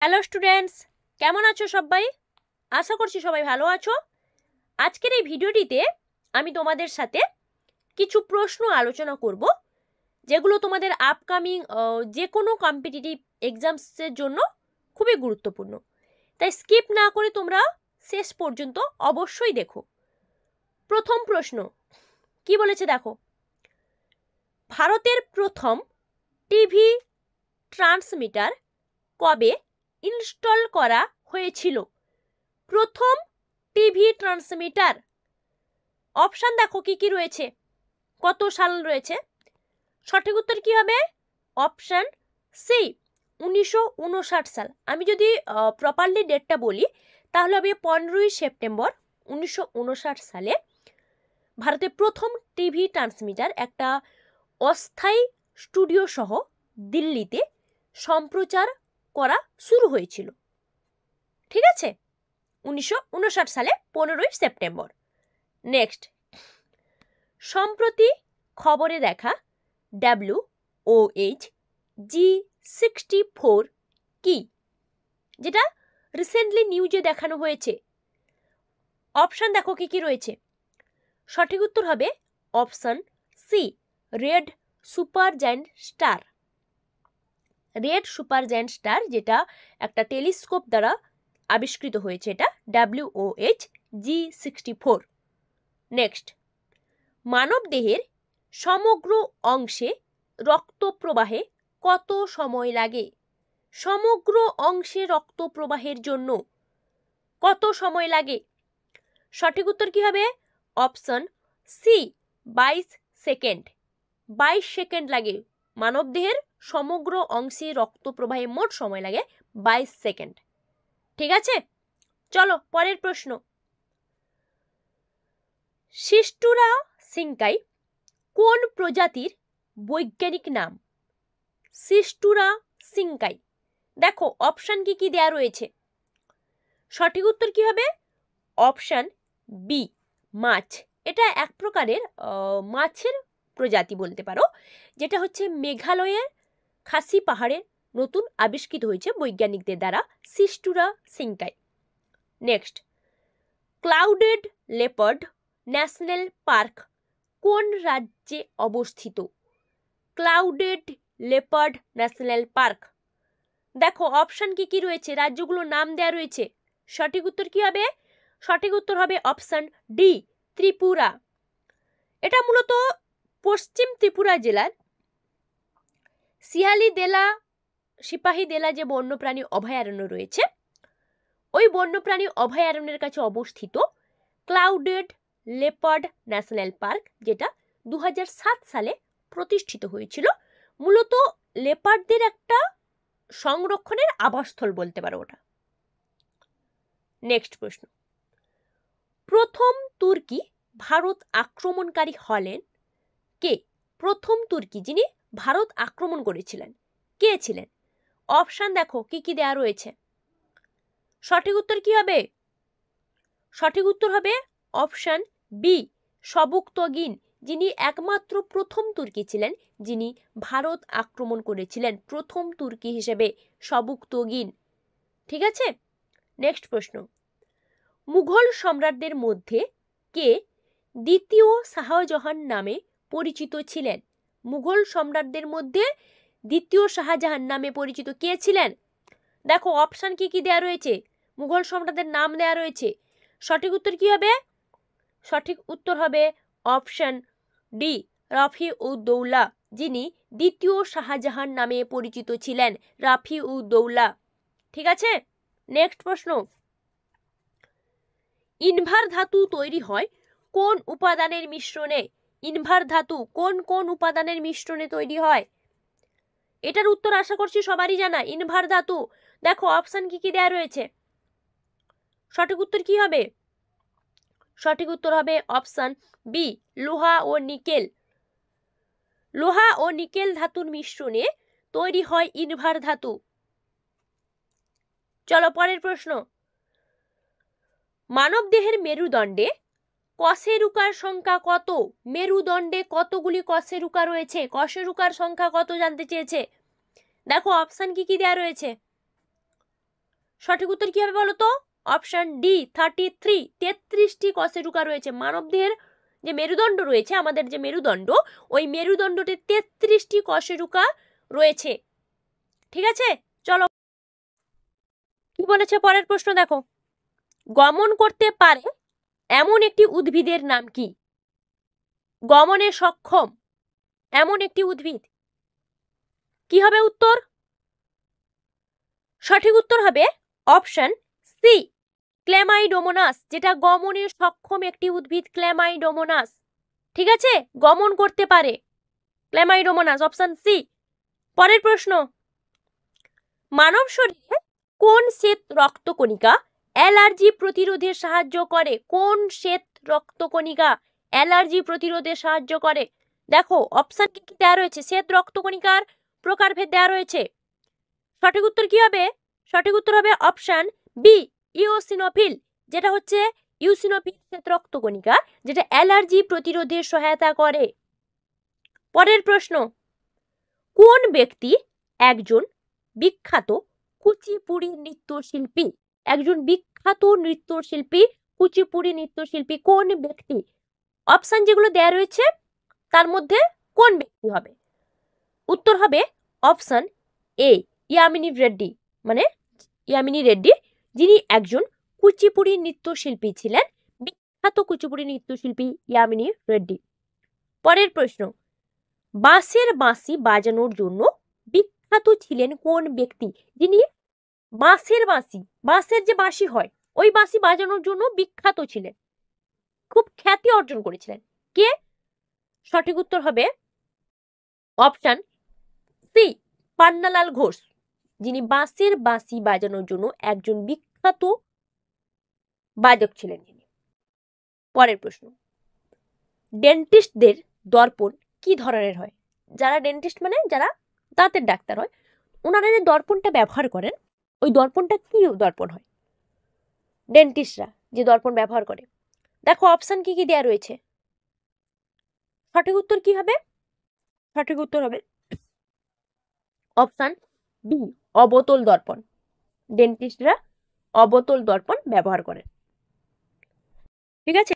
Hello students, কেমন আছো সবাই? আশা করছি সবাই ভালো আছো। আজকের এই ভিডিওটিতে আমি তোমাদের সাথে কিছু প্রশ্ন আলোচনা করব, যেগুলো তোমাদের আপকামিং যে কোনো কম্পিটিটিভ এক্সামসের জন্য খুবই গুরুত্বপূর্ণ। তাই স্কিপ না করে তোমরা শেষ পর্যন্ত অবশ্যই দেখো। প্রথম প্রশ্ন কি বলেছে দেখো, ভারতের প্রথম টিভি ট্রান্সমিটার কবে ইনস্টল করা হয়েছিল? প্রথম টিভি ট্রান্সমিটার, অপশান দেখো কি কি রয়েছে, কত সাল রয়েছে। সঠিক উত্তর কি হবে? অপশান সি, 1959 সাল। আমি যদি প্রপারলি ডেটটা বলি তাহলে হবে 15ই সেপ্টেম্বর 1959 সালে ভারতের প্রথম টিভি ট্রান্সমিটার একটা অস্থায়ী স্টুডিও সহ দিল্লিতে সম্প্রচার করা শুরু হয়েছিল। ঠিক আছে, 1959 সালে 15ই সেপ্টেম্বর। নেক্সট, সম্প্রতি খবরে দেখা WOH G64 কি, যেটা রিসেন্টলি নিউজে দেখানো হয়েছে। অপশান দেখো কি কি রয়েছে। সঠিক উত্তর হবে option C, red super giant star. Red super giant star, যেটা একটা টেলিস্কোপ দ্বারা আবিষ্কৃত হয়েছে, এটা WOH G64। নেক্সট, মানব দেহের সমগ্র অংশে রক্ত প্রবাহে কত সময় লাগে? সমগ্র অংশে রক্ত প্রবাহের জন্য কত সময় লাগে? সঠিক উত্তর কি হবে? Option C, 22 second. 22 সেকেন্ড লাগে মানব দেহের সমগ্র অংশে রক্ত প্রবাহে, মোট সময় লাগে 22 সেকেন্ড। ঠিক আছে, চলো পরের প্রশ্ন। সিস্টুরা সিংকাই কোন প্রজাতির বৈজ্ঞানিক নাম? সিস্টুরা সিংকাই, দেখো অপশান কি কি দেয়া রয়েছে। সঠিক উত্তর কি হবে? অপশান বি, মাছ। এটা এক প্রকারের মাছের প্রজাতি বলতে পারো, যেটা হচ্ছে মেঘালয়ের খাসি পাহাড়ে নতুন আবিষ্কৃত হয়েছে বৈজ্ঞানিকদের দ্বারা, সিস্টুরা সিংকাই। Next, clouded leopard national park কোন রাজ্যে অবস্থিত? ক্লাউডেড লেপার্ড ন্যাশনাল পার্ক, দেখো অপশান কি কি রয়েছে, রাজ্যগুলোর নাম দেয়া রয়েছে। সঠিক উত্তর কি হবে? সঠিক উত্তর হবে অপশান ডি, ত্রিপুরা। এটা মূলত পশ্চিম ত্রিপুরা জেলার সিপাহী দেলা যে বন্যপ্রাণী অভয়ারণ্য রয়েছে, ওই বন্যপ্রাণী অভয়ারণ্যের কাছে অবস্থিত ক্লাউডেড লেপার্ড ন্যাশনাল পার্ক, যেটা 2007 সালে প্রতিষ্ঠিত হয়েছিল। মূলত লেপার্ডদের একটা সংরক্ষণের আবাসস্থল বলতে পারো ওটা। নেক্সট প্রশ্ন, প্রথম তুর্কি ভারত আক্রমণকারী হলেন কে? প্রথম তুর্কি যিনি ভারত আক্রমণ করেছিলেন কে ছিলেন? অপশান দেখো কি কি দেয়া রয়েছে। সঠিক উত্তর কি হবে? সঠিক উত্তর হবে অপশান বি, সবুকতগিন, যিনি একমাত্র প্রথম তুর্কি ছিলেন যিনি ভারত আক্রমণ করেছিলেন, প্রথম তুর্কি হিসেবে সবুকতগিন। ঠিক আছে, নেক্সট প্রশ্ন, মুঘল সম্রাটদের মধ্যে কে দ্বিতীয় শাহজাহান নামে পরিচিত ছিলেন? মুঘল সম্রাটদের মধ্যে দ্বিতীয় শাহজাহান নামে পরিচিত কে ছিলেন? দেখো অপশান কি কি দেয়া রয়েছে, মুঘল সম্রাটদের নাম দেয়া রয়েছে। সঠিক উত্তর কি হবে? সঠিক উত্তর হবে অপশান ডি, রাফি-উদ-দৌলা, যিনি দ্বিতীয় শাহজাহান নামে পরিচিত ছিলেন, রাফি-উদ-দৌলা। ঠিক আছে, নেক্সট প্রশ্ন, ইনভার ধাতু তৈরি হয় কোন উপাদানের মিশ্রণে? ইনভার ধাতু কোন কোন উপাদানের মিশ্রণে তৈরি হয়? এটার উত্তর আশা করছি সবারই জানা, ইনভার ধাতু। দেখো অপশান কি কি দেয়া রয়েছে। সঠিক উত্তর কি হবে? সঠিক উত্তর হবে অপশান বি, লোহা ও নিকেল। লোহা ও নিকেল ধাতুর মিশ্রণে তৈরি হয় ইনভার ধাতু। চলো পরের প্রশ্ন, মানব দেহের মেরুদণ্ডে কশেরুকার সংখ্যা কত? মেরুদণ্ডে কতগুলি কশেরুকা রয়েছে? কশেরুকার সংখ্যা কত জানতে চেয়েছে। দেখো অপশান কি কি দেয়া রয়েছে। সঠিক উত্তর কি হবে বলো তো? Option D 33। 33টি কশেরুকা রয়েছে। মানবদেহের যে মেরুদণ্ড রয়েছে, আমাদের যে মেরুদণ্ড, ওই মেরুদণ্ডতে 33টি কশেরুকা রয়েছে। ঠিক আছে, চলো কি বলেছে পরের প্রশ্ন দেখো। গমন করতে পারে এমন একটি উদ্ভিদের নাম কি? গমনে সক্ষম এমন একটি উদ্ভিদ কি হবে উত্তর? সঠিক উত্তর হবে অপশন সি ক্ল্যামাইডোমোনাস, যেটা গমনে সক্ষম একটি উদ্ভিদ ক্ল্যামাইডোমোনাস। ঠিক আছে, গমন করতে পারে ক্ল্যামাইডোমোনাস, অপশন সি। পরের প্রশ্ন, মানব শরীরে কোন শ্বেত রক্তকণিকা অ্যালার্জি প্রতিরোধে সাহায্য করে? কোন শ্বেত রক্তকণিকা অ্যালার্জি প্রতিরোধে সাহায্য করে? দেখো অপশন কি কি দেওয়া রয়েছে, শ্বেত রক্তকণিকার প্রকারভেদ দেওয়া রয়েছে। সঠিক উত্তর কি হবে? সঠিক উত্তর হবে অপশন বি ইওসিনোফিল, যেটা হচ্ছে ইওসিনোফিল শ্বেত রক্তকণিকা, যেটা অ্যালার্জি প্রতিরোধে সহায়তা করে। পরের প্রশ্ন, কোন ব্যক্তি একজন বিখ্যাত কুচিপুড়ি নৃত্যশিল্পী? একজন বিখ্যাত নৃত্যশিল্পী, কুচিপুড়ি নৃত্যশিল্পী কোন ব্যক্তি? অপশন যেগুলো দেয়া রয়েছে তার মধ্যে কোন ব্যক্তি হবে? উত্তর হবে অপশন এ ইয়ামিনী রেড্ডি, মানে ইয়ামিনী রেড্ডি, যিনি একজন কুচিপুড়ি নৃত্যশিল্পী ছিলেন, বিখ্যাত কুচিপুড়ি নৃত্যশিল্পী ইয়ামিনী রেড্ডি। পরের প্রশ্ন, বাঁশের বাঁশি বাজানোর জন্য বিখ্যাত ছিলেন কোন ব্যক্তি? যিনি বাঁশের বাঁশি, বাঁশের যে বাঁশি হয়, ওই বাঁশি বাজানোর জন্য বিখ্যাত ছিলেন, খুব খ্যাতি অর্জন করেছিলেন, কে? সঠিক উত্তর হবে অপশন সি পান্নালাল ঘোষ, যিনি বাঁশের বাঁশি বাজানোর জন্য একজন বিখ্যাত বাদক ছিলেন যিনি। পরের প্রশ্ন, ডেন্টিস্টদের দর্পণ কি ধরনের হয়? যারা ডেন্টিস্ট মানে যারা দাঁতের ডাক্তার হয়, ওনারা যে দর্পণটা ব্যবহার করেন, ওই দর্পণটা কি দর্পণ হয়? ডেন্টিস্টরা যে দর্পণ ব্যবহার করে, দেখো অপশন কি কি দেয়া রয়েছে। সঠিক উত্তর কি হবে? সঠিক উত্তর হবে অপশন বি অবতল দর্পণ। ডেন্টিস্টরা অবতল দর্পণ ব্যবহার করেন। ঠিক আছে।